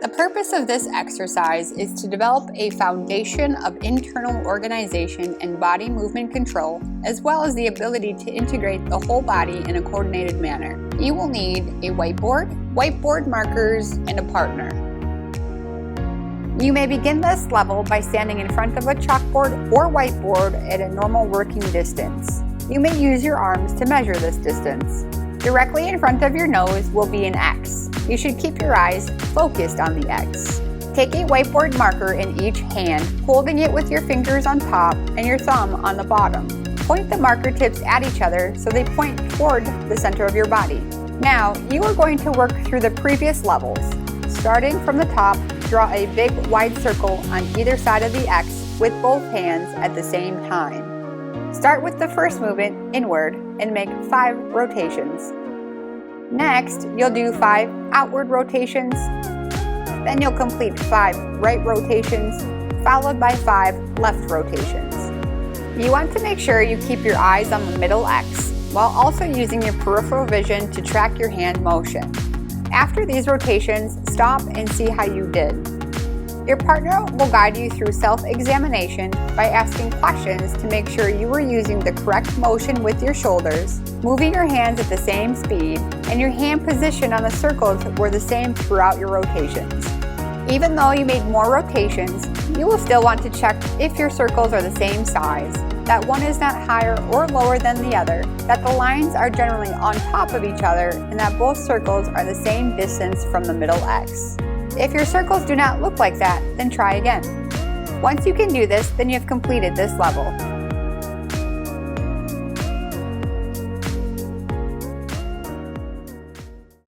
The purpose of this exercise is to develop a foundation of internal organization and body movement control, as well as the ability to integrate the whole body in a coordinated manner. You will need a whiteboard markers, and a partner. You may begin this level by standing in front of a chalkboard or whiteboard at a normal working distance. You may use your arms to measure this distance. Directly in front of your nose will be an X. You should keep your eyes focused on the X. Take a whiteboard marker in each hand, holding it with your fingers on top and your thumb on the bottom. Point the marker tips at each other so they point toward the center of your body. Now, you are going to work through the previous levels. Starting from the top, draw a big wide circle on either side of the X with both hands at the same time. Start with the first movement inward and make 5 rotations. Next, you'll do 5 outward rotations. Then you'll complete 5 right rotations, followed by 5 left rotations. You want to make sure you keep your eyes on the middle X, while also using your peripheral vision to track your hand motion. After these rotations, stop and see how you did. Your partner will guide you through self-examination by asking questions to make sure you are using the correct motion with your shoulders, moving your hands at the same speed, and your hand position on the circles were the same throughout your rotations. Even though you made more rotations, you will still want to check if your circles are the same size, that one is not higher or lower than the other, that the lines are generally on top of each other, and that both circles are the same distance from the middle X. If your circles do not look like that, then try again. Once you can do this, then you have completed this level.